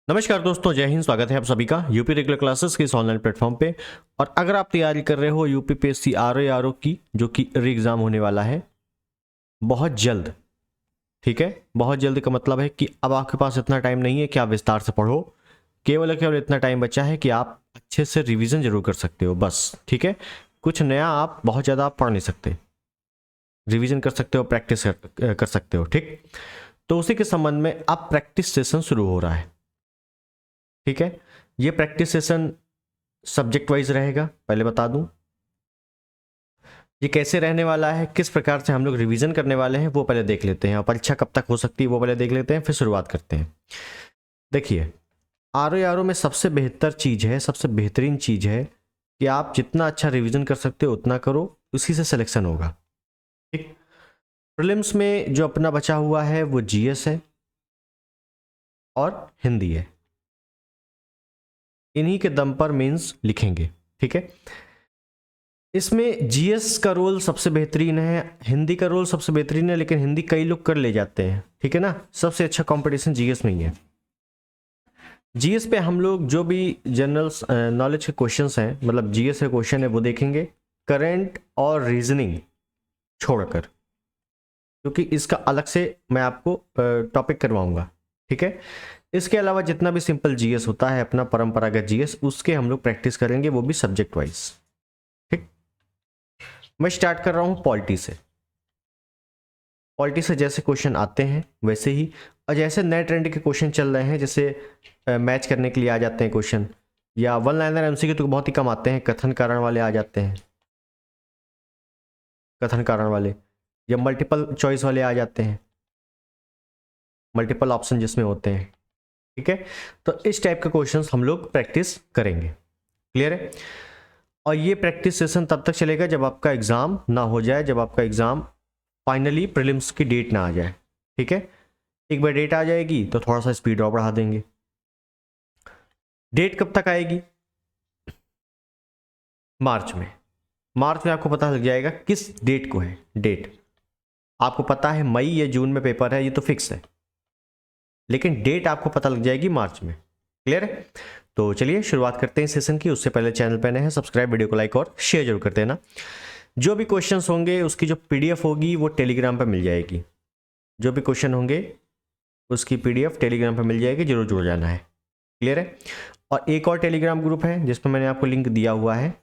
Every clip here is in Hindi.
नमस्कार दोस्तों, जय हिंद। स्वागत है आप सभी का यूपी रेगुलर क्लासेस के इस ऑनलाइन प्लेटफॉर्म पे। और अगर आप तैयारी कर रहे हो यूपीपीएससी आरओ की, जो कि री एग्ज़ाम होने वाला है बहुत जल्द, ठीक है। बहुत जल्द का मतलब है कि अब आपके पास इतना टाइम नहीं है कि आप विस्तार से पढ़ो। केवल और केवल इतना टाइम बचा है कि आप अच्छे से रिविज़न जरूर कर सकते हो, बस, ठीक है। कुछ नया आप बहुत ज़्यादा आप पढ़ नहीं सकते, रिविज़न कर सकते हो, प्रैक्टिस कर सकते हो, ठीक। तो उसी के संबंध में अब प्रैक्टिस सेशन शुरू हो रहा है, ठीक है। ये प्रैक्टिस सेशन सब्जेक्ट वाइज रहेगा, पहले बता दूं। ये कैसे रहने वाला है, किस प्रकार से हम लोग रिवीजन करने वाले हैं, वो पहले देख लेते हैं। और परीक्षा कब तक हो सकती है वो पहले देख लेते हैं, फिर शुरुआत करते हैं। देखिए, आरओ में सबसे बेहतर चीज़ है, सबसे बेहतरीन चीज़ है कि आप जितना अच्छा रिवीजन कर सकते हो उतना करो, उसी से सिलेक्शन होगा, ठीक। प्रीलिम्स में जो अपना बचा हुआ है वो जीएस है और हिंदी है। इन्हीं के दम पर मेंस लिखेंगे, ठीक है। इसमें जीएस का रोल सबसे बेहतरीन है, हिंदी का रोल सबसे बेहतरीन है, लेकिन हिंदी कई लोग कर ले जाते हैं, ठीक है ना। सबसे अच्छा कंपटीशन जीएस में ही है। जीएस पे हम लोग जो भी जनरल नॉलेज के क्वेश्चंस हैं, मतलब जीएस के क्वेश्चन है, वो देखेंगे। करंट और रीजनिंग छोड़कर, क्योंकि इसका अलग से मैं आपको टॉपिक करवाऊंगा, ठीक है। इसके अलावा जितना भी सिंपल जीएस होता है अपना परंपरागत जीएस, उसके हम लोग प्रैक्टिस करेंगे, वो भी सब्जेक्ट वाइज, ठीक। मैं स्टार्ट कर रहा हूँ पॉलिटी से। पॉलिटी से जैसे क्वेश्चन आते हैं वैसे ही, और जैसे नए ट्रेंड के क्वेश्चन चल रहे हैं, जैसे मैच करने के लिए आ जाते हैं क्वेश्चन, या वन लाइनर एमसीक्यू तो बहुत ही कम आते हैं, कथन कारण वाले आ जाते हैं, कथन कारण वाले, या मल्टीपल चॉइस वाले आ जाते हैं, मल्टीपल ऑप्शन जिसमें होते हैं, ठीक है। तो इस टाइप के क्वेश्चंस हम लोग प्रैक्टिस करेंगे, क्लियर है। और ये प्रैक्टिस सेशन तब तक चलेगा जब आपका एग्जाम ना हो जाए, जब आपका एग्जाम फाइनली प्रीलिम्स की डेट ना आ जाए, ठीक है। एक बार डेट आ जाएगी तो थोड़ा सा स्पीड और बढ़ा देंगे। डेट कब तक आएगी? मार्च में। मार्च में आपको पता लग जाएगा किस डेट को है। डेट आपको पता है मई या जून में पेपर है, ये तो फिक्स है, लेकिन डेट आपको पता लग जाएगी मार्च में, क्लियर है। तो चलिए शुरुआत करते हैं सेशन की। उससे पहले चैनल पर नए हैं, सब्सक्राइब, वीडियो को लाइक और शेयर जरूर कर देना। जो भी क्वेश्चंस होंगे उसकी जो पीडीएफ होगी वो टेलीग्राम पर मिल जाएगी। जो भी क्वेश्चन होंगे उसकी पीडीएफ टेलीग्राम पर मिल जाएगी, जरूर जुड़ जाना है, क्लियर है। और एक और टेलीग्राम ग्रुप है जिसमें मैंने आपको लिंक दिया हुआ है,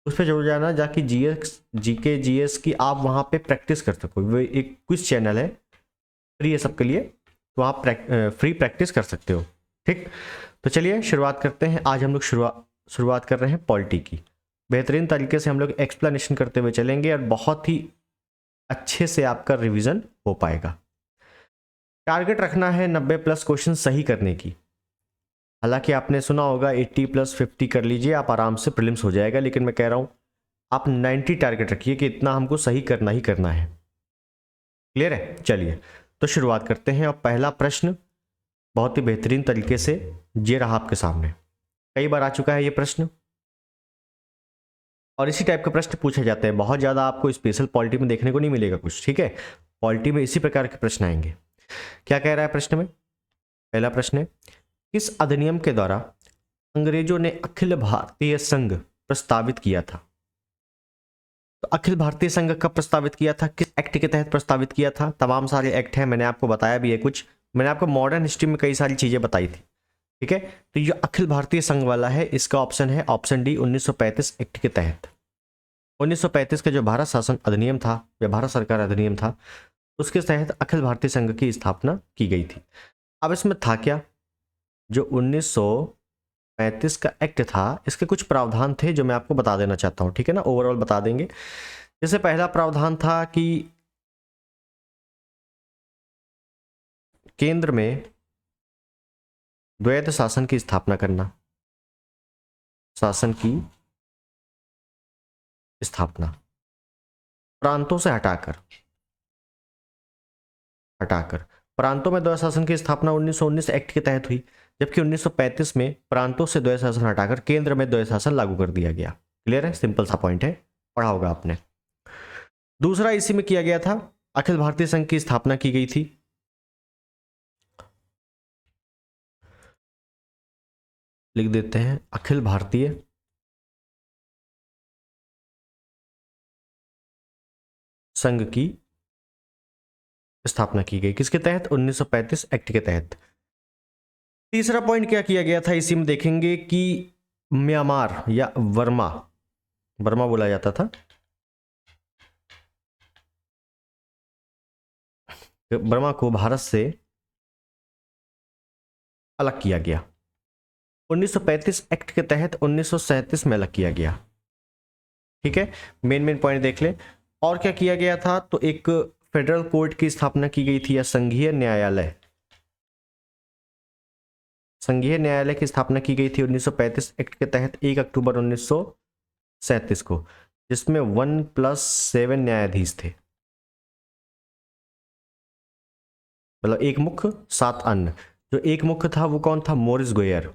उस पर जुड़ जाना, जाकि जीएस जीके जीएस की आप वहाँ पे प्रैक्टिस कर सको। वो एक क्विज चैनल है, फ्री है सबके लिए, तो आप फ्री प्रैक्टिस कर सकते हो, ठीक। तो चलिए शुरुआत करते हैं। आज हम लोग शुरुआत कर रहे हैं पॉलिटी की। बेहतरीन तरीके से हम लोग एक्सप्लेनेशन करते हुए चलेंगे और बहुत ही अच्छे से आपका रिवीजन हो पाएगा। टारगेट रखना है 90+ क्वेश्चन सही करने की। हालांकि आपने सुना होगा 80+50 कर लीजिए, आप आराम से प्रीलिम्स हो जाएगा, लेकिन मैं कह रहा हूं आप 90 टारगेट रखिए कि इतना हमको सही करना ही करना है, क्लियर है। चलिए तो शुरुआत करते हैं। और पहला प्रश्न बहुत ही बेहतरीन तरीके से ये रहा आपके सामने, कई बार आ चुका है ये प्रश्न, और इसी टाइप के प्रश्न पूछे जाते हैं। बहुत ज़्यादा आपको स्पेशल पॉलिटी में देखने को नहीं मिलेगा कुछ, ठीक है। पॉलिटी में इसी प्रकार के प्रश्न आएंगे। क्या कह रहा है प्रश्न में? पहला प्रश्न है, किस अधिनियम के द्वारा अंग्रेजों ने अखिल भारतीय संघ प्रस्तावित किया था? तो अखिल भारतीय संघ कब प्रस्तावित किया था, किस एक्ट के तहत प्रस्तावित किया था? तमाम सारे एक्ट हैं, मैंने आपको बताया भी है कुछ, मैंने आपको मॉडर्न हिस्ट्री में कई सारी चीजें बताई थी, ठीक है। तो ये अखिल भारतीय संघ वाला है, इसका ऑप्शन है ऑप्शन डी, 1935 एक्ट के तहत। 1935 का जो भारत शासन अधिनियम था या भारत सरकार अधिनियम था, उसके तहत अखिल भारतीय संघ की स्थापना की गई थी। अब इसमें था क्या, जो 1935 का एक्ट था, इसके कुछ प्रावधान थे जो मैं आपको बता देना चाहता हूं, ठीक है ना। ओवरऑल बता देंगे। जैसे पहला प्रावधान था कि केंद्र में द्वैध शासन की स्थापना करना, शासन की स्थापना प्रांतों से हटाकर प्रांतों में द्वैध शासन की स्थापना 1919 एक्ट के तहत हुई, जबकि 1935 में प्रांतों से द्वैध शासन हटाकर केंद्र में द्वैध शासन लागू कर दिया गया। क्लियर है, सिंपल सा पॉइंट है, पढ़ा होगा आपने। दूसरा इसी में किया गया था, अखिल भारतीय संघ की स्थापना की गई थी। लिख देते हैं अखिल भारतीय संघ की स्थापना की गई। किसके तहत? 1935 एक्ट के तहत। तीसरा पॉइंट क्या किया गया था इसी में देखेंगे कि म्यांमार या वर्मा, बर्मा बोला जाता था, बर्मा को भारत से अलग किया गया। 1935 एक्ट के तहत 1937 में अलग किया गया। ठीक है, मेन पॉइंट देख ले। और क्या किया गया था? तो एक फेडरल कोर्ट की स्थापना की गई थी, या संघीय न्यायालय, संघीय न्यायालय की स्थापना की गई थी 1935 एक्ट के तहत 1 अक्टूबर 1937 को, जिसमें 1+7 न्यायाधीश थे, मतलब एक मुख्य 7 अन्य। जो एक मुख्य था वो कौन था? मोरिस गोयर,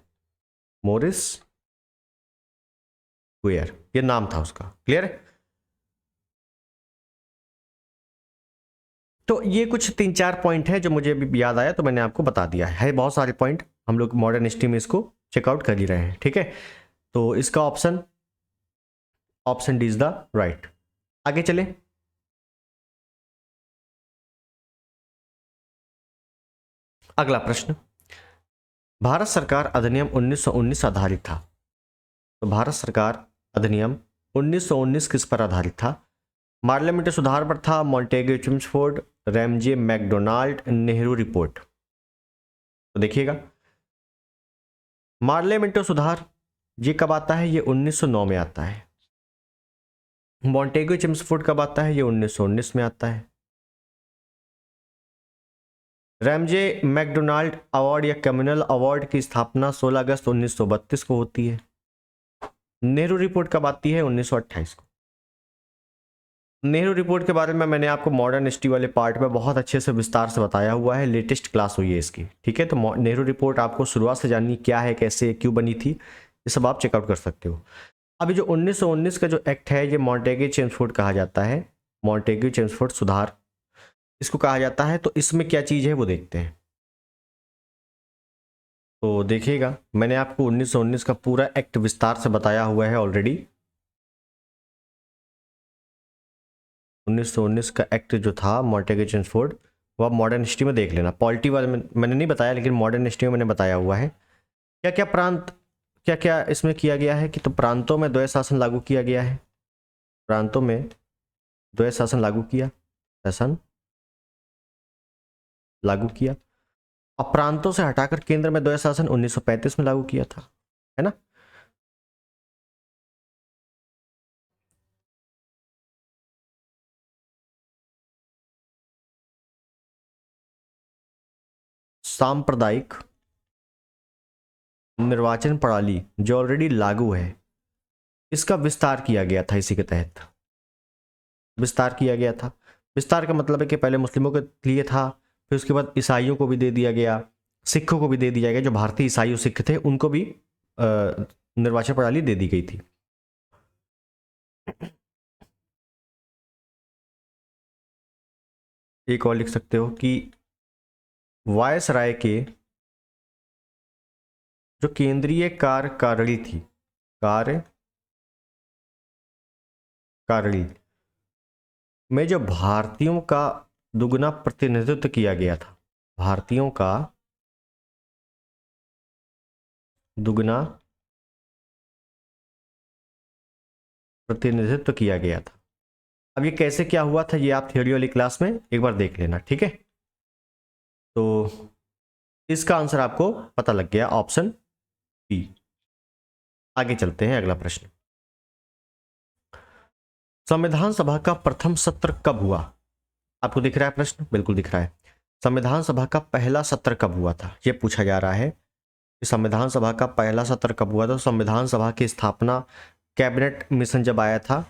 मोरिस गोयर ये नाम था उसका। क्लियर है? तो ये कुछ 3-4 पॉइंट है जो मुझे अभी याद आया तो मैंने आपको बता दिया है बहुत सारे पॉइंट हम लोग मॉडर्न हिस्ट्री में इसको चेकआउट कर ही रहे हैं। ठीक है, तो इसका option D is the right. आगे चले। अगला प्रश्न, भारत सरकार अधिनियम 1919 आधारित था। तो भारत सरकार अधिनियम 1919 किस पर आधारित था? पार्लियामेंटी सुधार पर था, Montagu Chelmsford, Ramsay MacDonald, Nehru report. तो देखिएगा, पार्लियामेंटी सुधार ये कब आता है? ये 1909 में आता है। मॉन्टेग्यू चिम्सफोर्ड कब आता है? ये 1919 में आता है। रैमजे मैकडोनाल्ड अवार्ड या कम्युनल अवार्ड की स्थापना 16 अगस्त 1932 को होती है। नेहरू रिपोर्ट कब आती है? 1928 को। नेहरू रिपोर्ट के बारे में मैंने आपको मॉडर्न हिस्ट्री वाले पार्ट में बहुत अच्छे से विस्तार से बताया हुआ है, लेटेस्ट क्लास हुई है इसकी। ठीक है, तो नेहरू रिपोर्ट आपको शुरुआत से जाननी क्या है, कैसे, क्यों बनी थी, ये सब आप चेकआउट कर सकते हो। अभी जो 1919 का जो एक्ट है ये मॉन्टेग्यू चेम्सफोर्ड कहा जाता है, मॉन्टेग्यू चेम्सफोर्ड सुधार इसको कहा जाता है। तो इसमें क्या चीज़ है वो देखते हैं। तो देखिएगा, मैंने आपको 1919 का पूरा एक्ट विस्तार से बताया हुआ है ऑलरेडी। 1919 का एक्ट जो था मॉन्टेग्यू चेम्सफोर्ड, वो आप मॉडर्न हिस्ट्री में देख लेना। पॉलिटी वाले में मैंने नहीं बताया, लेकिन मॉडर्न हिस्ट्री में मैंने बताया हुआ है। क्या क्या प्रांत, क्या क्या इसमें किया गया है कि तो प्रांतों में द्वैध शासन लागू किया गया है, प्रांतों में द्वैध शासन लागू किया, शासन लागू किया। अब प्रांतों से हटाकर केंद्र में द्वैध शासन 1935 में लागू किया था, है ना। सांप्रदायिक निर्वाचन प्रणाली जो ऑलरेडी लागू है, इसका विस्तार किया गया था, इसी के तहत विस्तार किया गया था। विस्तार का मतलब है कि पहले मुस्लिमों के लिए था, फिर उसके बाद ईसाइयों को भी दे दिया गया, सिखों को भी दे दिया गया। जो भारतीय ईसाई सिख थे उनको भी निर्वाचन प्रणाली दे दी गई थी। एक और लिख सकते हो कि वायसराय के जो केंद्रीय कार्यकारिणी थी, कार्यकारिणी में जो भारतीयों का दुगना प्रतिनिधित्व किया गया था, भारतीयों का दुगना प्रतिनिधित्व किया गया था। अब ये कैसे क्या हुआ था, ये आप थ्योरी वाली क्लास में एक बार देख लेना। ठीक है, तो इसका आंसर आपको पता लग गया, ऑप्शन बी। आगे चलते हैं, अगला प्रश्न, संविधान सभा का प्रथम सत्र कब हुआ? आपको दिख रहा है प्रश्न? बिल्कुल दिख रहा है। संविधान सभा का पहला सत्र कब हुआ था, यह पूछा जा रहा है कि संविधान सभा का पहला सत्र कब हुआ था। संविधान सभा की स्थापना कैबिनेट मिशन जब आया था,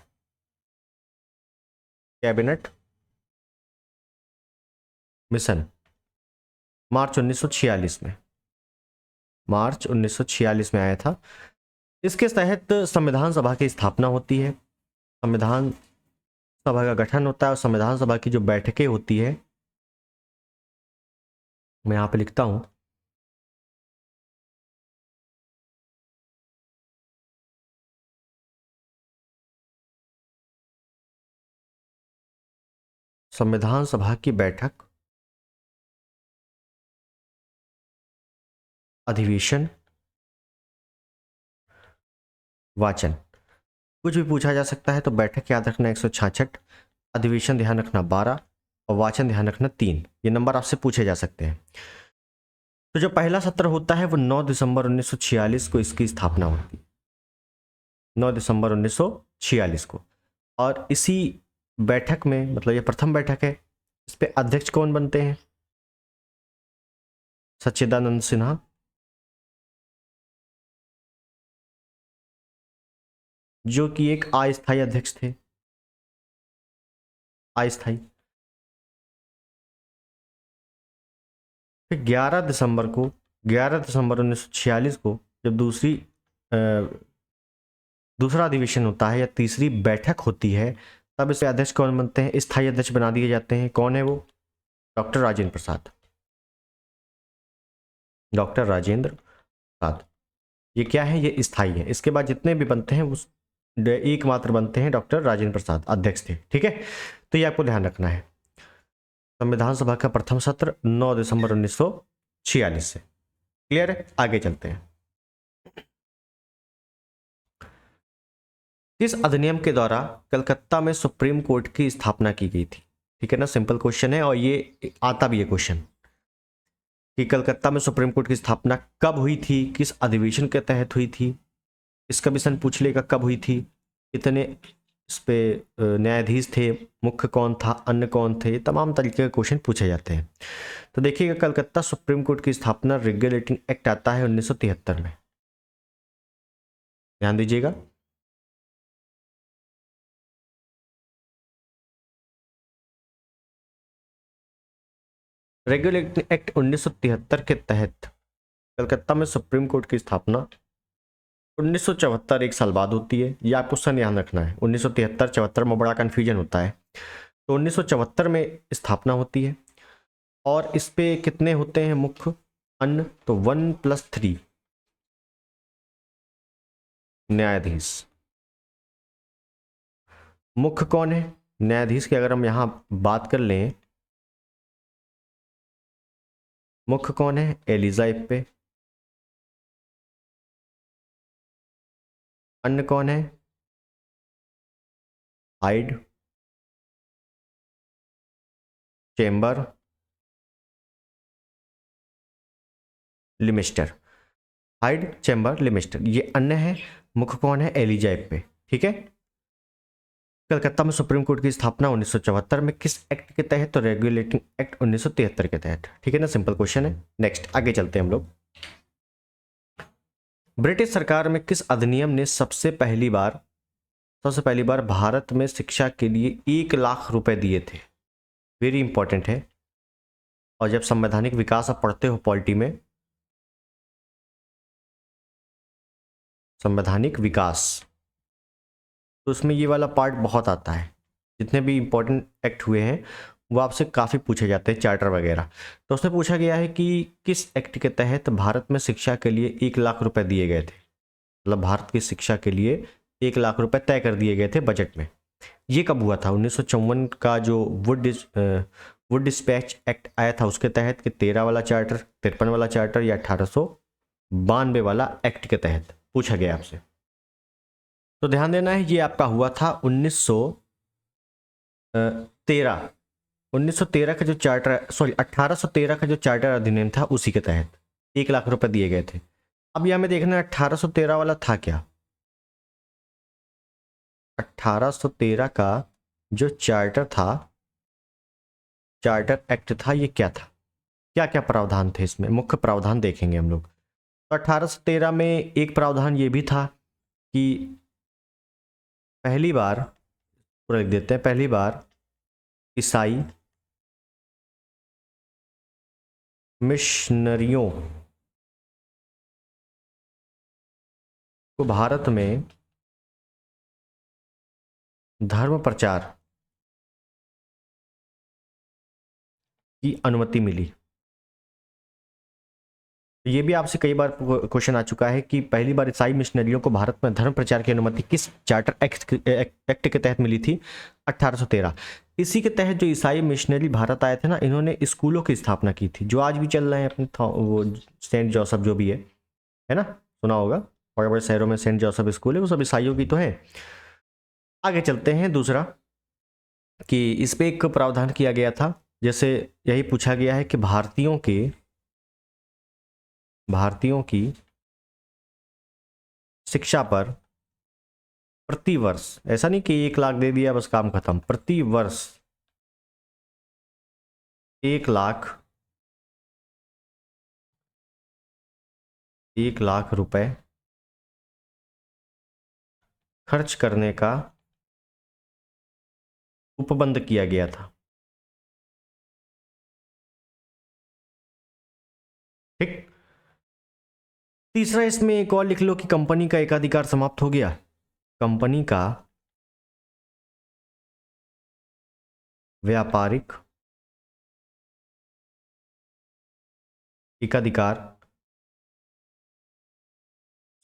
कैबिनेट मिशन मार्च 1946 में, मार्च 1946 में आया था। इसके तहत संविधान सभा की स्थापना होती है, संविधान सभा का गठन होता है, और संविधान सभा की जो बैठकें होती है, मैं यहां पे लिखता हूं, संविधान सभा की बैठक, अधिवेशन, वाचन। कुछ भी पूछा जा सकता है तो बैठक याद रखना 166, अधिवेशन ध्यान रखना 12 और वाचन ध्यान रखना 3। ये नंबर आपसे पूछे जा सकते हैं। तो जो पहला सत्र होता है वो 9 दिसंबर 1946 को इसकी स्थापना होती है, 9 दिसंबर 1946 को। और इसी बैठक में, मतलब ये प्रथम बैठक है, इस पे अध्यक्ष कौन बनते हैं? सच्चिदानंद सिन्हा, जो कि एक अस्थायी अध्यक्ष थे, अस्थायी। फिर 11 दिसंबर 1946 को जब दूसरा अधिवेशन होता है या तीसरी बैठक होती है, तब इसे अध्यक्ष कौन बनते हैं? स्थायी अध्यक्ष बना दिए जाते हैं। कौन है वो? Doctor Rajendra Prasad, doctor Rajendra Prasad. ये क्या है? ये स्थायी है। इसके बाद जितने भी बनते हैं उस एकमात्र बनते हैं डॉक्टर राजेंद्र प्रसाद, अध्यक्ष थे। ठीक है, तो ये आपको ध्यान रखना है। संविधान सभा का प्रथम सत्र 9 दिसंबर 1946 से। क्लियर है? आगे चलते हैं। किस अधिनियम के द्वारा कलकत्ता में सुप्रीम कोर्ट की स्थापना की गई थी? ठीक है ना, सिंपल क्वेश्चन है और ये आता भी है क्वेश्चन कि कलकत्ता में सुप्रीम कोर्ट की स्थापना कब हुई थी, किस अधिवेशन के तहत हुई थी। इसका भी सन पूछ लेगा कब हुई थी, इतने इस पे न्यायाधीश थे, मुख्य कौन था, अन्य कौन थे, तमाम तरीके के क्वेश्चन पूछे जाते हैं। तो देखिएगा, कलकत्ता सुप्रीम कोर्ट की स्थापना रेगुलेटिंग एक्ट आता है 1973 में। ध्यान दीजिएगा। रेगुलेटिंग एक्ट 1973 के तहत कलकत्ता में सुप्रीम कोर्ट की स्थापना 1974, एक साल बाद होती है। ये आपको सन ध्यान रखना है, 1973-74 में बड़ा कन्फ्यूजन होता है। तो 1974 में स्थापना होती है और इस पे कितने होते हैं मुख्य, अन्य? तो 1+3 न्यायाधीश। मुख्य कौन है न्यायाधीश की? अगर हम यहां बात कर लें, मुख्य कौन है? Elijah Impey. अन्य कौन है? Hyde, Chamber, Lemaistre. Hyde, Chamber, Lemaistre, ये अन्य है। मुख्य कौन है? Elijah Impey. ठीक है। कलकत्ता में सुप्रीम कोर्ट की स्थापना 1974 में किस एक्ट के तहत? तो रेगुलेटिंग एक्ट 1973 के तहत। ठीक है ना, सिंपल क्वेश्चन है। नेक्स्ट आगे चलते हैं हम लोग। ब्रिटिश सरकार में किस अधिनियम ने सबसे पहली बार भारत में शिक्षा के लिए 1 लाख रुपए दिए थे? वेरी इंपॉर्टेंट है। और जब संवैधानिक विकास आप पढ़ते हो पॉलिटी में, संवैधानिक विकास, तो उसमें ये वाला पार्ट बहुत आता है। जितने भी इंपॉर्टेंट एक्ट हुए हैं वो आपसे काफ़ी पूछे जाते हैं, चार्टर वगैरह। तो उसमें पूछा गया है कि किस एक्ट के तहत भारत में शिक्षा के लिए 1 लाख रुपए दिए गए थे, मतलब भारत की शिक्षा के लिए 1 लाख रुपए तय कर दिए गए थे बजट में। ये कब हुआ था? 1954 का जो वुड डिस्पैच एक्ट आया था उसके तहत, कि 13 वाला चार्टर, 53 वाला चार्टर, या 1892 वाला एक्ट के तहत पूछा गया आपसे। तो ध्यान देना है, ये आपका हुआ था 1913। 1913 का जो चार्टर, सॉरी 1813 का जो चार्टर अधिनियम था उसी के तहत 1 लाख रुपए दिए गए थे। अब यह हमें देखना है 1813 वाला था क्या। 1813 का जो चार्टर था, चार्टर एक्ट था, ये क्या था? क्या क्या प्रावधान थे इसमें? मुख्य प्रावधान देखेंगे हम लोग। तो 1813 में एक प्रावधान ये भी था कि पहली बार, पूरा लिख देते हैं, पहली बार ईसाई मिशनरियों को भारत में धर्म प्रचार की अनुमति मिली। तो ये भी आपसे कई बार क्वेश्चन आ चुका है कि पहली बार ईसाई मिशनरियों को भारत में धर्म प्रचार की अनुमति किस चार्टर एक्ट के तहत मिली थी? 1813। इसी के तहत जो ईसाई मिशनरी भारत आए थे ना, इन्होंने स्कूलों की स्थापना की थी जो आज भी चल रहे हैं अपने वो सेंट जोसेफ जो भी है ना, सुना होगा, बड़े बड़े शहरों में सेंट जोसेफ स्कूल है, वो सब ईसाइयों की तो है। आगे चलते हैं। दूसरा कि इस पे एक प्रावधान किया गया था, जैसे यही पूछा गया है कि भारतीयों की शिक्षा पर प्रति वर्ष, ऐसा नहीं कि 1 लाख दे दिया बस काम खत्म, प्रति वर्ष 1 लाख रुपए खर्च करने का उपबंध किया गया था। ठीक। तीसरा, इसमें एक और लिख लो कि कंपनी का एकाधिकार समाप्त हो गया। कंपनी का व्यापारिक एकाधिकार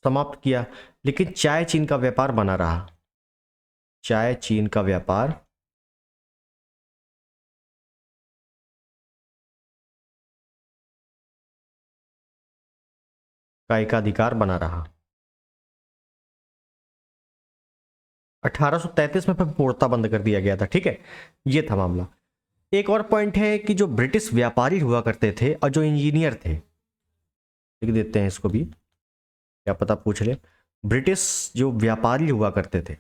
समाप्त किया, लेकिन चाय चीन का व्यापार बना रहा। चाय चीन का व्यापार का एकाधिकार बना रहा। 1833 में फिर पूर्णतः बंद कर दिया गया था। ठीक है, ये था मामला। एक और पॉइंट है कि जो ब्रिटिश व्यापारी हुआ करते थे और जो इंजीनियर थे, लिख देते हैं इसको भी, क्या पता पूछ ले। ब्रिटिश जो व्यापारी हुआ करते थे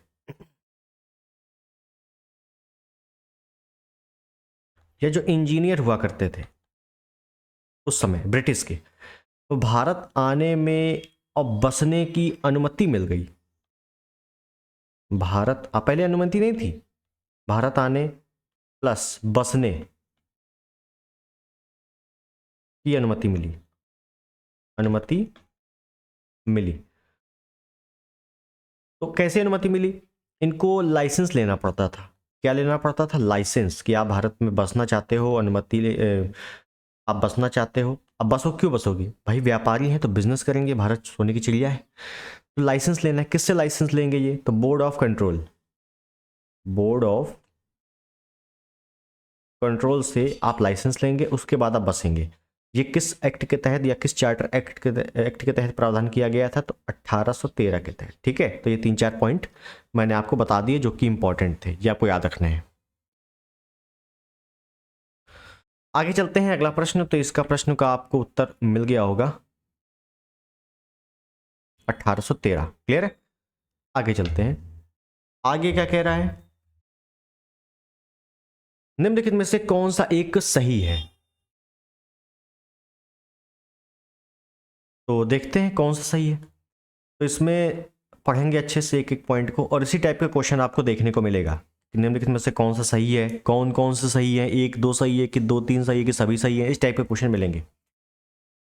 या जो इंजीनियर हुआ करते थे उस समय ब्रिटिश के, तो भारत आने में और बसने की अनुमति मिल गई। भारत पहले अनुमति नहीं थी, भारत आने प्लस बसने की अनुमति मिली। तो कैसे अनुमति मिली? इनको लाइसेंस लेना पड़ता था। क्या लेना पड़ता था? लाइसेंस, कि आप भारत में बसना चाहते हो, आप बसना चाहते हो। अब बसो, क्यों बसोगे भाई? व्यापारी हैं तो बिजनेस करेंगे, भारत सोने की चिड़िया है। तो लाइसेंस लेना है, किससे लाइसेंस लेंगे? ये तो बोर्ड ऑफ कंट्रोल से आप लाइसेंस लेंगे, उसके बाद आप बसेंगे। ये किस एक्ट के तहत या किस चार्टर एक्ट के तहत प्रावधान किया गया था? तो 1813 के तहत। ठीक है, तो ये 3-4 पॉइंट मैंने आपको बता दिए जो कि इंपॉर्टेंट थे, ये आपको याद रखने हैं। आगे चलते हैं, अगला प्रश्न। तो इसका प्रश्न का आपको उत्तर मिल गया होगा, 1813। क्लियर है? आगे चलते हैं। आगे क्या कह रहा है? निम्नलिखित में से कौन सा एक सही है? तो देखते हैं कौन सा सही है। तो इसमें पढ़ेंगे अच्छे से एक एक पॉइंट को, और इसी टाइप का क्वेश्चन आपको देखने को मिलेगा कि निम्नलिखित में से कौन सा सही है, कौन कौन सा सही है, 1-2 सही है कि 2-3 सही है कि सभी सही है, इस टाइप के क्वेश्चन मिलेंगे।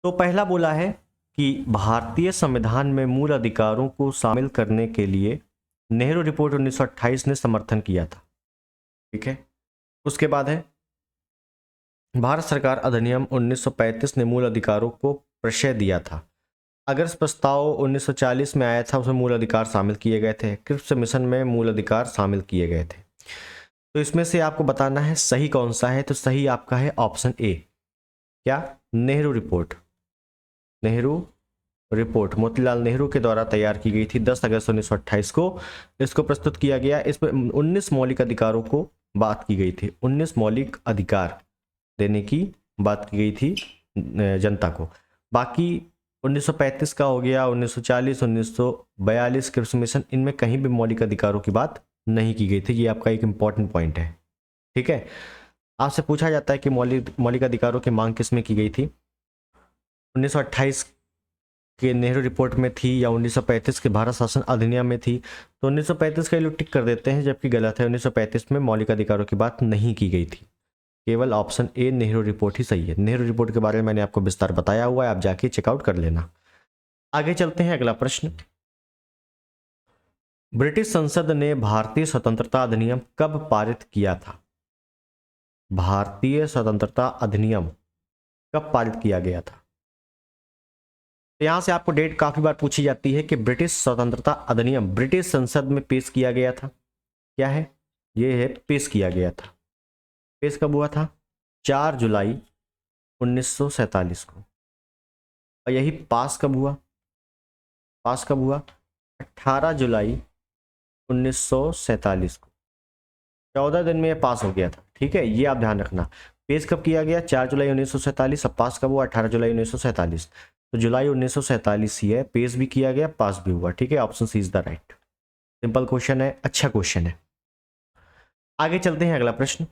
तो पहला बोला है कि भारतीय संविधान में मूल अधिकारों को शामिल करने के लिए नेहरू रिपोर्ट 1928 ने समर्थन किया था। ठीक है, उसके बाद है भारत सरकार अधिनियम 1935 ने मूल अधिकारों को प्रशय दिया था। अगर इस प्रस्ताव 1940 में आया था, उसमें मूल अधिकार शामिल किए गए थे। क्रिप्स मिशन में मूल अधिकार शामिल किए गए थे। तो इसमें से आपको बताना है सही कौन सा है। तो सही आपका है ऑप्शन ए। क्या? नेहरू रिपोर्ट मोतीलाल नेहरू के द्वारा तैयार की गई थी 10 अगस्त 1928 को। इसको प्रस्तुत किया गया। इसमें 19 मौलिक अधिकारों को बात की गई थी। 19 मौलिक अधिकार देने की बात की गई थी जनता को। बाकी 1935 का हो गया, 1940, 1942 क्रिप्स मिशन, इनमें कहीं भी मौलिक अधिकारों की बात नहीं की गई थी। ये आपका एक इंपॉर्टेंट पॉइंट है। ठीक है, आपसे पूछा जाता है कि मौलिक अधिकारों की मांग किस में की गई थी? 1928 के नेहरू रिपोर्ट में थी या 1935 के भारत शासन अधिनियम में थी? तो 1935 का ये लोग टिक कर देते हैं, जबकि गलत है। 1935 में मौलिक अधिकारों की बात नहीं की गई थी। केवल ऑप्शन ए नेहरू रिपोर्ट ही सही है। नेहरू रिपोर्ट के बारे में मैंने आपको विस्तार बताया हुआ है, आप जाके चेकआउट कर लेना। आगे चलते हैं, अगला प्रश्न। ब्रिटिश संसद ने भारतीय स्वतंत्रता अधिनियम कब पारित किया था? भारतीय स्वतंत्रता अधिनियम कब पारित किया गया था? तो यहाँ से आपको डेट काफ़ी बार पूछी जाती है कि ब्रिटिश स्वतंत्रता अधिनियम ब्रिटिश संसद में पेश किया गया था। क्या है? ये है पेश किया गया था। पेश कब हुआ था? 4 जुलाई 1947 को। और यही पास कब हुआ? पास कब हुआ? 18 जुलाई 1947 को। 14 दिन में ये पास हो गया था। ठीक है, ये आप ध्यान रखना। पेश कब किया गया? 4 जुलाई 1947। अब पास कब हुआ? 18 जुलाई 1947। तो जुलाई 1947 ही है, पेश भी किया गया, पास भी हुआ। ठीक है, option C is the right. Simple question है, अच्छा क्वेश्चन है। आगे चलते हैं, अगला प्रश्न।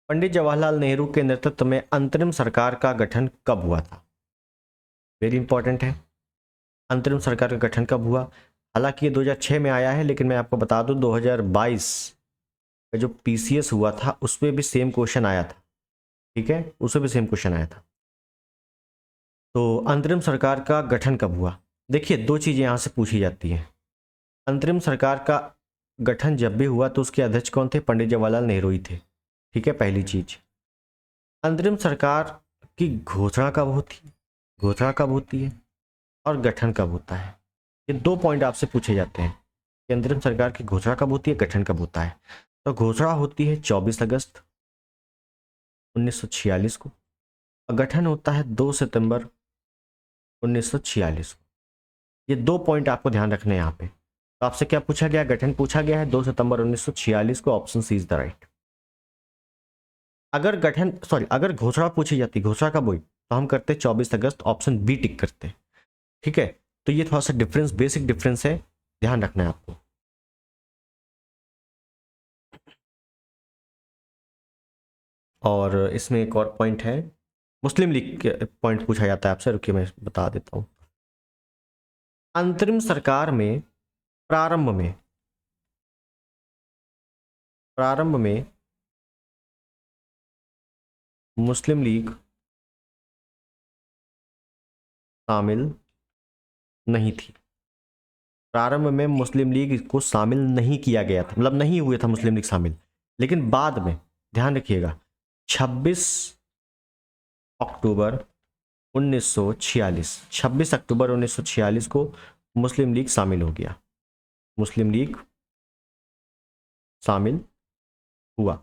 पंडित जवाहरलाल नेहरू के नेतृत्व में अंतरिम सरकार का गठन कब हुआ था? वेरी इंपॉर्टेंट है। अंतरिम सरकार का गठन कब हुआ? हालांकि ये 2006 में आया है, लेकिन मैं आपको बता दूं 2022 का जो पीसीएस हुआ था उसमें भी सेम क्वेश्चन आया था। ठीक है, उसमें भी सेम क्वेश्चन आया था। तो अंतरिम सरकार का गठन कब हुआ? देखिए, दो चीज़ें यहाँ से पूछी जाती हैं। अंतरिम सरकार का गठन जब भी हुआ तो उसके अध्यक्ष कौन थे? पंडित जवाहरलाल नेहरू ही थे। ठीक है, पहली चीज। अंतरिम सरकार की घोषणा कब होती है? घोषणा कब होती है और गठन कब होता है? ये दो पॉइंट आपसे पूछे जाते हैं कि अंतरिम सरकार की घोषणा कब होती है, गठन कब होता है। तो घोषणा होती है 24 अगस्त 1946 को और गठन होता है 2 सितंबर 1946 को। ये दो पॉइंट आपको ध्यान रखने हैं यहाँ पे। तो आपसे क्या पूछा गया? गठन पूछा गया है 2 सितंबर 1946 को। Option C is the right. अगर गठन अगर घोषणा पूछी जाती, घोषणा कब हुई, तो हम करते 24 अगस्त, ऑप्शन बी टिक करते। ठीक है, तो ये थोड़ा सा डिफरेंस, बेसिक डिफरेंस है, ध्यान रखना है आपको। और इसमें एक और पॉइंट है, मुस्लिम लीग के पॉइंट पूछा जाता है आपसे, रुकिए मैं बता देता हूं। अंतरिम सरकार में प्रारंभ में मुस्लिम लीग शामिल नहीं थी। प्रारंभ में मुस्लिम लीग को शामिल नहीं किया गया था, मतलब नहीं हुए था मुस्लिम लीग शामिल। लेकिन बाद में, ध्यान रखिएगा, 26 अक्टूबर 1946 को मुस्लिम लीग शामिल हो गया। मुस्लिम लीग शामिल हुआ।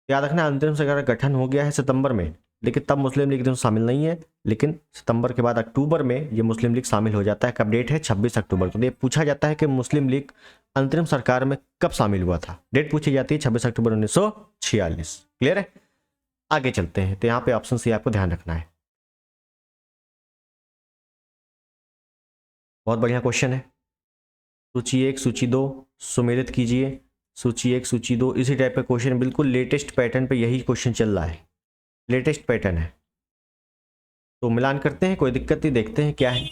याद रखना, अंतरिम सरकार का गठन हो गया है सितंबर में, लेकिन तब मुस्लिम लीग इसमें शामिल नहीं है। लेकिन सितंबर के बाद अक्टूबर में ये मुस्लिम लीग शामिल हो जाता है। कब डेट है? 26 अक्टूबर को। तो ये पूछा जाता है कि मुस्लिम लीग अंतरिम सरकार में कब शामिल हुआ था। डेट पूछी जाती है 26 अक्टूबर 1946। क्लियर है? आगे चलते हैं। तो यहाँ पे ऑप्शन सी आपको ध्यान रखना है। बहुत बढ़िया क्वेश्चन है। सूची 1, सूची 2 सुमेलित कीजिए। सूची 1, सूची 2, इसी टाइप का क्वेश्चन, बिल्कुल लेटेस्ट पैटर्न पे यही क्वेश्चन चल रहा है, लेटेस्ट पैटर्न है। तो मिलान करते हैं, कोई दिक्कत नहीं, देखते हैं क्या है।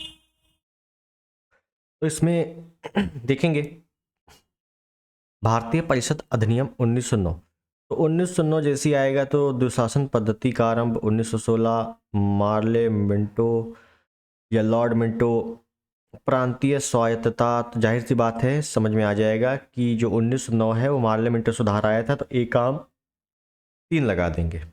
तो इसमें देखेंगे भारतीय परिषद अधिनियम 1909। तो 1909 जैसी आएगा तो दुशासन पद्धति का आरंभ 1916, मार्ले मिंटो या लॉर्ड मिंटो, प्रांतीय स्वायत्तता। तो जाहिर सी बात है, समझ में आ जाएगा कि जो 1909 है वो मार्ले मिंटो सुधार आया था। तो ए का हम 3 लगा देंगे।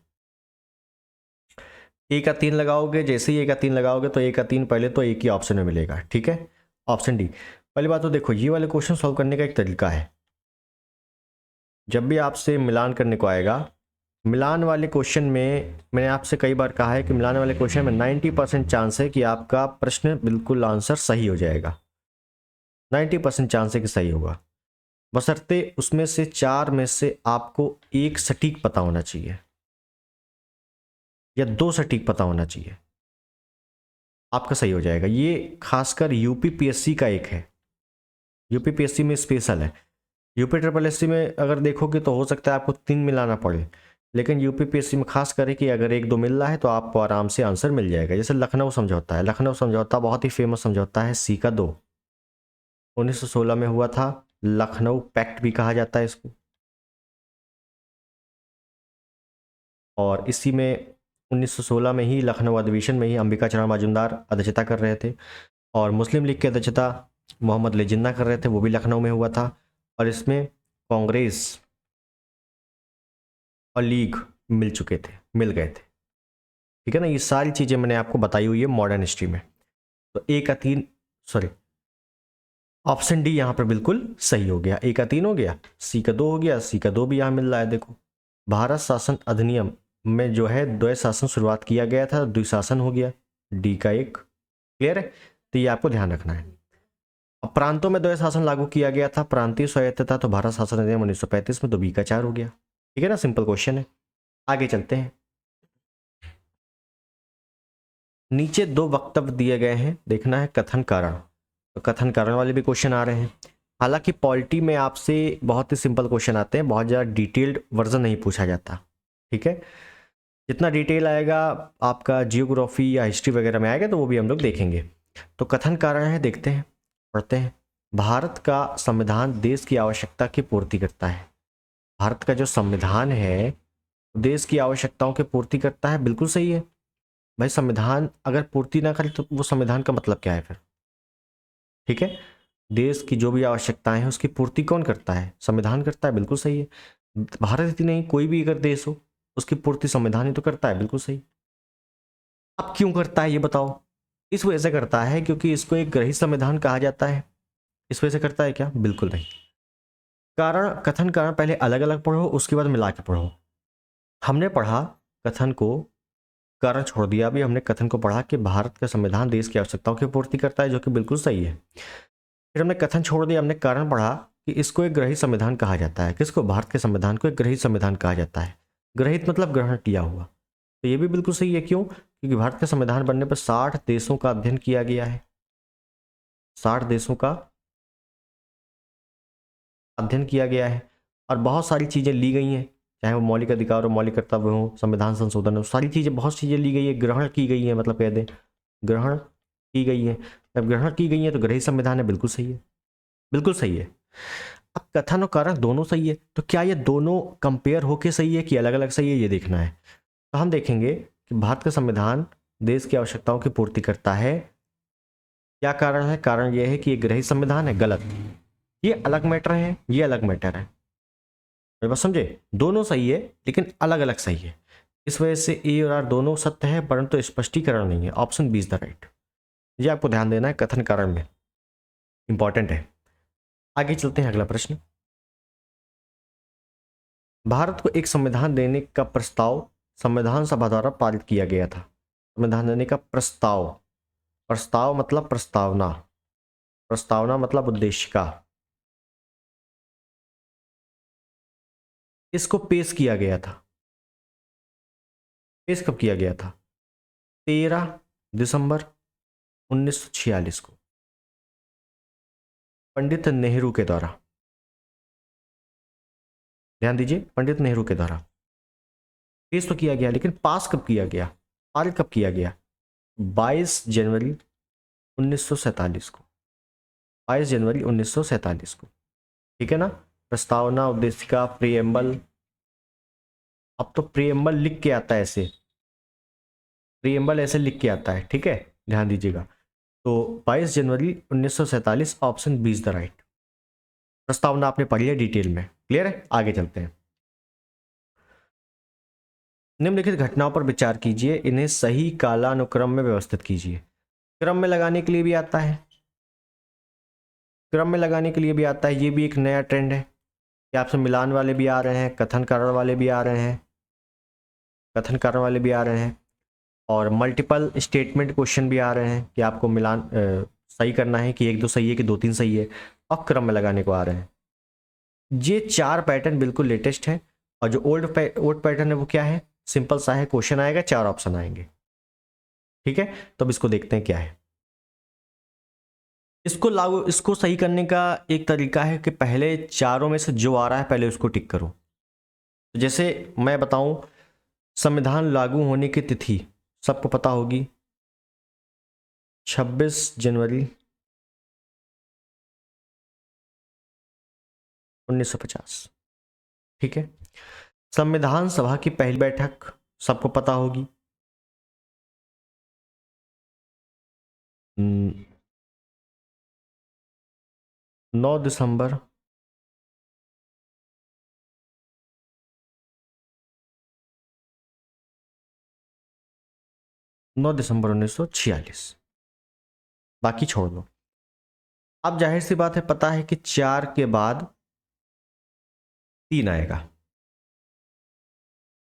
ए का 3 लगाओगे, जैसे ही ए का 3 लगाओगे तो ए का 3 पहले तो एक ही ऑप्शन में मिलेगा। ठीक है, ऑप्शन डी। पहली बात तो देखो, ये वाले क्वेश्चन सॉल्व करने का एक तरीका है। जब भी आपसे मिलान करने को आएगा, मिलान वाले क्वेश्चन में मैंने आपसे कई बार कहा है कि मिलान वाले क्वेश्चन में 90% चांस है कि आपका प्रश्न बिल्कुल आंसर सही हो जाएगा। 90% चांस है कि सही होगा, बशर्ते उसमें से 4 में से आपको एक सटीक पता होना चाहिए या 2 सटीक पता होना चाहिए, आपका सही हो जाएगा। ये खासकर यूपीपीएससी का एक है, यूपीपीएससी में स्पेशल है। यूपी ट्रिपल एससी में अगर देखोगे तो हो सकता है आपको 3 मिलाना पड़े, लेकिन यूपीपीएससी में खास करके कि अगर 1-2 मिल रहा है तो आपको आराम से आंसर मिल जाएगा। जैसे लखनऊ समझौता है, लखनऊ समझौता बहुत ही फेमस समझौता है, सी का 2, 1916 में हुआ था। लखनऊ पैक्ट भी कहा जाता है इसको। और इसी में 1916 में ही लखनऊ अधिवेशन में ही अंबिका चरण मजूमदार अध्यक्षता कर रहे थे, और मुस्लिम लीग की अध्यक्षता मोहम्मद अली जिन्ना कर रहे थे, वो भी लखनऊ में हुआ था। और इसमें कांग्रेस और लीग मिल गए थे। ठीक है ना, ये सारी चीज़ें मैंने आपको बताई हुई है मॉडर्न हिस्ट्री में। तो ए का 3, सॉरी ऑप्शन डी यहाँ पर बिल्कुल सही हो गया। ए का 3 हो गया, सी का 2 हो गया, सी का 2 भी यहाँ मिल रहा है। देखो भारत शासन अधिनियम में जो है द्वय शासन शुरुआत किया गया था, द्विशासन हो गया, डी का 1। क्लियर है, तो ये आपको ध्यान रखना है। अब प्रांतों में द्वय शासन लागू किया गया था, प्रांतीय स्वायत्तता, तो भारत शासन अधिनियम 1935 में, तो बी का 4 हो गया। ठीक है ना, सिंपल क्वेश्चन है। आगे चलते हैं। नीचे 2 वक्तव्य दिए गए हैं, देखना है कथन कारण। तो कथन कारण वाले भी क्वेश्चन आ रहे हैं। हालांकि पॉलिटी में आपसे बहुत ही सिंपल क्वेश्चन आते हैं, बहुत ज़्यादा डिटेल्ड वर्जन नहीं पूछा जाता। ठीक है, जितना डिटेल आएगा आपका जियोग्राफी या हिस्ट्री वगैरह में आएगा तो वो भी हम लोग देखेंगे। तो कथन कारण है, देखते हैं, पढ़ते हैं। भारत का संविधान देश की आवश्यकता की पूर्ति करता है। भारत का जो संविधान है देश की आवश्यकताओं की पूर्ति करता है, बिल्कुल सही है भाई। संविधान अगर पूर्ति ना करे तो वो संविधान का मतलब क्या है फिर? ठीक है, देश की जो भी आवश्यकताएं हैं उसकी पूर्ति कौन करता है? संविधान करता है, बिल्कुल सही है। भारत ही नहीं, कोई भी अगर देश हो उसकी पूर्ति संविधान ही तो करता है, बिल्कुल सही। अब क्यों करता है ये बताओ? इस वजह से करता है क्योंकि इसको एक ग्रही संविधान कहा जाता है। इस वजह से करता है क्या? बिल्कुल नहीं। कारण, कथन कारण पहले अलग अलग पढ़ो, उसके बाद मिला के पढ़ो। हमने पढ़ा कथन को, कारण छोड़ दिया। अभी हमने कथन को पढ़ा कि भारत का संविधान देश की आवश्यकताओं की पूर्ति करता है, जो कि बिल्कुल सही है। फिर हमने कथन छोड़ दिया, हमने कारण पढ़ा कि इसको एक ग्रही संविधान कहा जाता है। किसको? भारत के संविधान को एक ग्रहित संविधान कहा जाता है। ग्रहित मतलब ग्रहण किया हुआ। तो ये भी बिल्कुल सही है। क्यों? क्योंकि भारत का संविधान बनने पर 60 देशों का अध्ययन किया गया है। 60 देशों का अध्ययन किया गया है और बहुत सारी चीज़ें ली गई हैं, चाहे वो मौलिक अधिकार हो, मौलिक कर्तव्य हो, संविधान संशोधन हो, सारी चीज़ें, बहुत चीज़ें ली गई है, ग्रहण की गई है, मतलब कह दें ग्रहण की गई है। जब ग्रहण की गई है तो ग्रही संविधान है, बिल्कुल सही है, बिल्कुल सही है। अब कथन और कारण दोनों सही है, तो क्या ये दोनों कंपेयर होके सही है कि अलग अलग सही है, ये देखना है। तो हम देखेंगे कि भारत का संविधान देश की आवश्यकताओं की पूर्ति करता है। क्या कारण है? कारण यह है कि ये ग्रही संविधान है, गलत। ये अलग मैटर है, ये अलग मैटर है। मेरी बात समझे? दोनों सही है लेकिन अलग अलग सही है। इस वजह से ए और आर दोनों सत्य है, परंतु स्पष्टीकरण नहीं है। Option B is the right. ये आपको ध्यान देना है कथन कारण में, इंपॉर्टेंट है। आगे चलते हैं, अगला प्रश्न। भारत को एक संविधान देने का प्रस्ताव संविधान सभा द्वारा पारित किया गया था। संविधान देने का प्रस्ताव, प्रस्ताव मतलब प्रस्तावना, प्रस्तावना मतलब उद्देशिका। इसको पेश किया गया था। पेश कब किया गया था? 13 दिसंबर 1946 को पंडित नेहरू के द्वारा। ध्यान दीजिए, पंडित नेहरू के द्वारा पेश तो किया गया, लेकिन पास कब किया गया, पारित कब किया गया? 22 जनवरी 1947 को, 22 जनवरी 1947 को। ठीक है ना, प्रस्तावना, उद्देशिका, प्रिएम्बल। अब तो प्रिएम्बल लिख के आता है ऐसे, प्रिएम्बल ऐसे लिख के आता है, ठीक है, ध्यान दीजिएगा। तो 22 जनवरी 1947, option B is the right. प्रस्तावना आपने पढ़ लिया डिटेल में, क्लियर है। आगे चलते हैं। निम्नलिखित घटनाओं पर विचार कीजिए, इन्हें सही कालानुक्रम में व्यवस्थित कीजिए। क्रम में लगाने के लिए भी आता है, क्रम में लगाने के लिए भी आता है। ये भी एक नया ट्रेंड है कि आपसे मिलान वाले भी आ रहे हैं, कथन कारण वाले भी आ रहे हैं, कथन कारण वाले भी आ रहे हैं, और मल्टीपल स्टेटमेंट क्वेश्चन भी आ रहे हैं कि आपको मिलान सही करना है कि 1 2 सही है कि 2 3 सही है, और क्रम में लगाने को आ रहे हैं। ये 4 पैटर्न बिल्कुल लेटेस्ट है। और जो ओल्ड पैटर्न है वो क्या है? सिंपल सा है, क्वेश्चन आएगा, 4 ऑप्शन आएंगे। ठीक है, तो अब इसको देखते हैं क्या है। इसको लागू, इसको सही करने का एक तरीका है कि पहले चारों में से जो आ रहा है पहले उसको टिक करो। तो जैसे मैं बताऊं, संविधान लागू होने की तिथि सबको पता होगी, 26 जनवरी 1950। ठीक है, संविधान सभा की पहली बैठक सबको पता होगी, 9 दिसंबर 9 दिसंबर 1946। बाकी छोड़ दो। अब जाहिर सी बात है, पता है कि 4 के बाद 3 आएगा,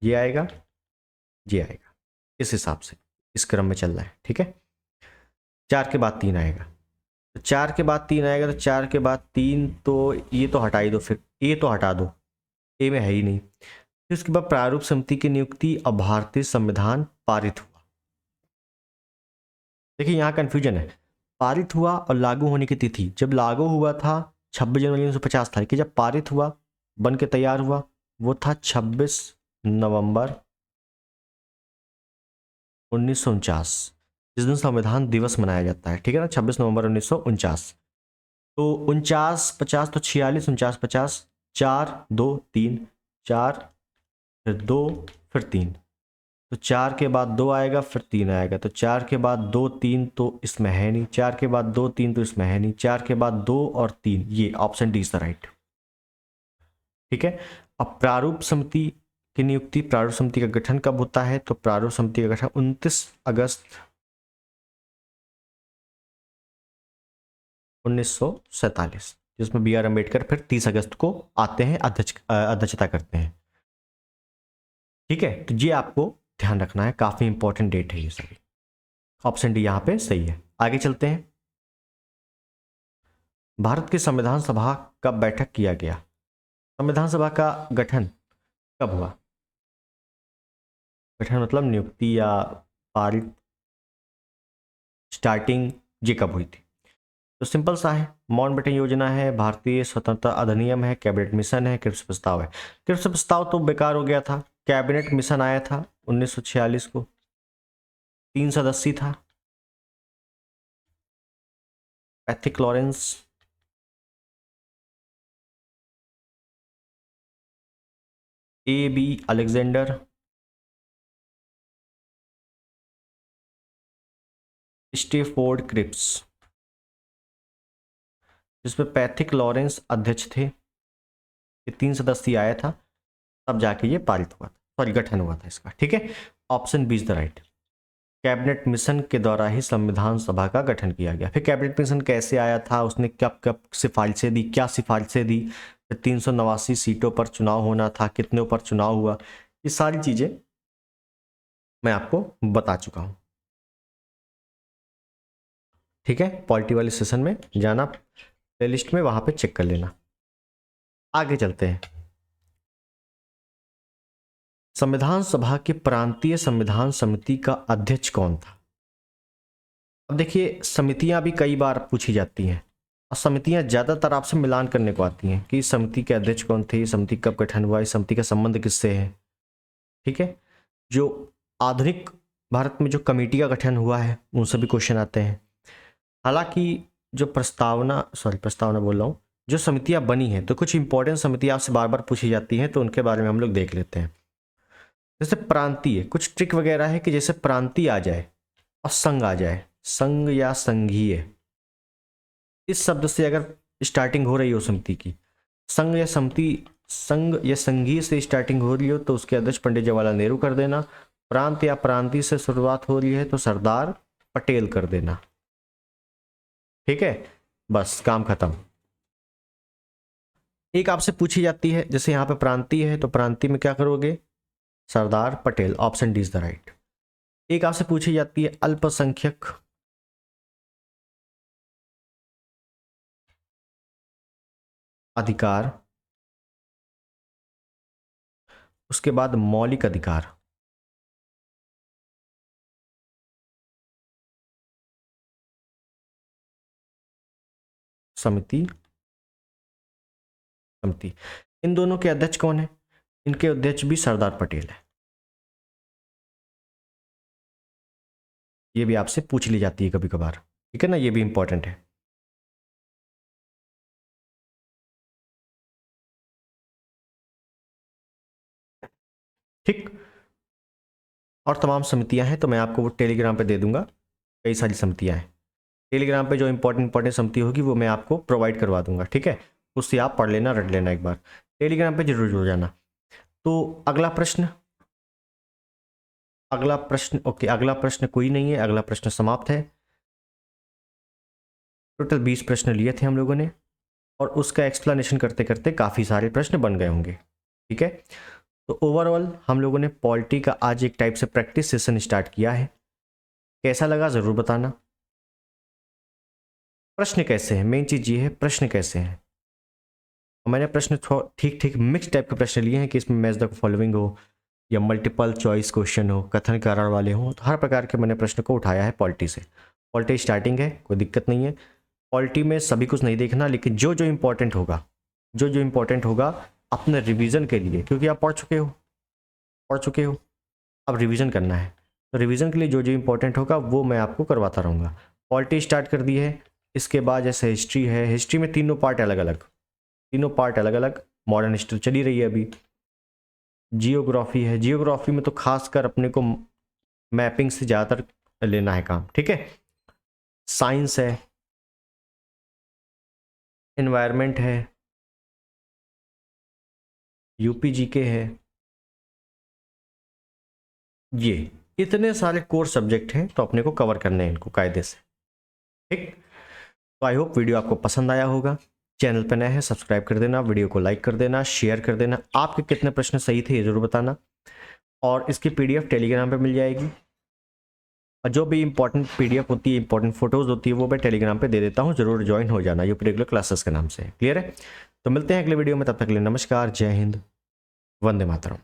ये आएगा, ये आएगा, इस हिसाब से इस क्रम में चल रहा है। ठीक है, 4 के बाद 3 आएगा, तो 4 के बाद 3 आएगा, तो 4 के बाद 3, तो ये तो हटा ही दो, फिर ए तो हटा दो, ए में है ही नहीं। फिर उसके बाद प्रारूप समिति की नियुक्ति, अब भारतीय संविधान पारित हुआ। देखिए यहाँ कंफ्यूजन है, पारित हुआ और लागू होने की तिथि। जब लागू हुआ था 26 जनवरी 1950 था, कि जब पारित हुआ, बन के तैयार हुआ, वो था 26 नवंबर 1949, जिस दिन संविधान दिवस मनाया जाता है। ठीक है ना, 26 नवंबर 1949। तो 49 50 तो 46, 49 50, 4 2 3, 4 फिर 2 फिर 3, तो 4 के बाद 2 आएगा, फिर 3 आएगा, तो 4 के बाद 2 3 तो इसमें है नहीं, 4 के बाद 2 3 तो इसमें है नहीं, 4 के बाद 2 और 3, ये option D is the right. ठीक है, अब प्रारूप समिति की नियुक्ति, प्रारूप समिति का गठन कब होता है? तो प्रारूप समिति का गठन 29 अगस्त 1947, जिसमें बी आर अम्बेडकर फिर 30 अगस्त को आते हैं, अध्यक्षता करते हैं। ठीक है, तो ये आपको ध्यान रखना है, काफी इंपॉर्टेंट डेट है ये सभी। ऑप्शन डी यहाँ पे सही है। आगे चलते हैं। भारत की संविधान सभा का बैठक किया गया, संविधान सभा का गठन कब हुआ? गठन मतलब नियुक्ति या पारित, स्टार्टिंग ये कब हुई थी? तो सिंपल सा है, माउंटबेटन योजना है, भारतीय स्वतंत्रता अधिनियम है, कैबिनेट मिशन है, क्रिप्स प्रस्ताव है। क्रिप्स प्रस्ताव तो बेकार हो गया था, कैबिनेट मिशन आया था 1946 को, 3 सदस्यीय था, Pethick Lawrence, A B Alexander, Stafford Cripps, जिसमें पैथिक लॉरेंस अध्यक्ष थे। ये 3 सदस्यीय आया था, तब जाके ये पारित हुआ था, सॉरी गठन हुआ था इसका। ठीक है, option B is the right. Cabinet mission के द्वारा ही संविधान सभा का गठन किया गया। फिर कैबिनेट मिशन कैसे आया था, उसने कब कब सिफारिशें दी, क्या सिफारिशें दी, फिर 389 सीटों पर चुनाव होना था, कितने पर चुनाव हुआ, ये सारी चीजें मैं आपको बता चुका हूं। ठीक है, पॉलिटी वाले सेशन में जाना, प्लेलिस्ट में वहां पे चेक कर लेना। आगे चलते हैं। संविधान सभा की प्रांतीय संविधान समिति का अध्यक्ष कौन था? अब देखिए, समितियां भी कई बार पूछी जाती हैं, और समितियां ज्यादातर आपसे मिलान करने को आती हैं कि समिति के अध्यक्ष कौन थे, समिति कब गठन हुआ, इस समिति का संबंध किससे है। ठीक है, जो आधुनिक भारत में जो कमेटी का गठन हुआ है, उनसे भी क्वेश्चन आते हैं। हालांकि जो प्रस्तावना बोल रहा हूँ, जो समितियां बनी हैं, तो कुछ इंपॉर्टेंट समितियां आपसे बार बार पूछी जाती हैं, तो उनके बारे में हम लोग देख लेते हैं। जैसे प्रांतीय, कुछ ट्रिक वगैरह है कि जैसे प्रांतीय आ जाए और संघ आ जाए, संघ या संघीय, इस शब्द से अगर स्टार्टिंग हो रही हो समिति की, संघ या समिति, संघ या संघीय से स्टार्टिंग हो रही हो, तो उसके अध्यक्ष पंडित जवाहरलाल नेहरू कर देना। प्रांत या प्रांतीय से शुरुआत हो रही है तो सरदार पटेल कर देना। ठीक है, बस काम खत्म। एक आपसे पूछी जाती है, जैसे यहाँ पे प्रांतीय है, तो प्रांतीय में क्या करोगे? Sardar Patel, option D is the right. एक आपसे पूछी जाती है अल्पसंख्यक अधिकार, उसके बाद मौलिक अधिकार, समिति, समिति, इन दोनों के अध्यक्ष कौन है? इनके अध्यक्ष भी सरदार पटेल है। ये भी आपसे पूछ ली जाती है कभी कभार। ठीक है ना, ये भी इंपॉर्टेंट है। ठीक, और तमाम समितियां हैं, तो मैं आपको वो टेलीग्राम पे दे दूंगा, कई सारी समितियां हैं। टेलीग्राम पे जो इंपॉर्टेंट समिति होगी वो मैं आपको प्रोवाइड करवा दूंगा। ठीक है, उससे आप पढ़ लेना, रट लेना एक बार, टेलीग्राम पे जरूर जुड़ जाना। तो अगला प्रश्न, अगला प्रश्न, ओके अगला प्रश्न कोई नहीं है, अगला प्रश्न समाप्त है। टोटल 20 प्रश्न लिए थे हम लोगों ने और उसका एक्सप्लेनेशन करते करते काफ़ी सारे प्रश्न बन गए होंगे। ठीक है, तो ओवरऑल हम लोगों ने पॉलिटी का आज एक टाइप से प्रैक्टिस सेशन स्टार्ट किया है। कैसा लगा ज़रूर बताना। प्रश्न कैसे हैं, मेन चीज़ ये है प्रश्न कैसे हैं। मैंने प्रश्न ठीक ठीक मिक्स टाइप के प्रश्न लिए हैं कि इसमें मैच द फॉलोइंग हो या मल्टीपल चॉइस क्वेश्चन हो, कथन कारण वाले हो, तो हर प्रकार के मैंने प्रश्न को उठाया है पॉलिटी से। पॉलिटी स्टार्टिंग है, कोई दिक्कत नहीं है। पॉलिटी में सभी कुछ नहीं देखना, लेकिन जो जो इम्पोर्टेंट होगा, जो जो इम्पोर्टेंट होगा अपने रिवीजन के लिए, क्योंकि आप पढ़ चुके हो, अब रिवीजन करना है, तो रिवीजन के लिए जो जो इम्पोर्टेंट होगा वो मैं आपको करवाता रहूँगा। पॉलिटी स्टार्ट कर दी है, इसके बाद जैसे हिस्ट्री है, हिस्ट्री में तीनों पार्ट अलग अलग, मॉडर्न हिस्ट्री चली रही है अभी। जियोग्राफी है, जियोग्राफी में तो खासकर अपने को मैपिंग से ज़्यादातर लेना है काम। ठीक है, साइंस है, एनवायरनमेंट है, यूपी जीके है, ये इतने सारे कोर सब्जेक्ट हैं तो अपने को कवर करने हैं इनको कायदे से। ठीक, तो आई होप वीडियो आपको पसंद आया होगा। चैनल पर नए हैं सब्सक्राइब कर देना, वीडियो को लाइक कर देना, शेयर कर देना। आपके कितने प्रश्न सही थे ये जरूर बताना, और इसकी पीडीएफ टेलीग्राम पे मिल जाएगी। और जो भी इंपॉर्टेंट पीडीएफ होती है, इंपॉर्टेंट फोटोज होती है, वो मैं टेलीग्राम पे दे देता हूँ, जरूर ज्वाइन हो जाना यूपी रेगुलर क्लासेस के नाम से। क्लियर है, तो मिलते हैं अगले वीडियो में, तब तक के लिए नमस्कार, जय हिंद, वंदे मातरम।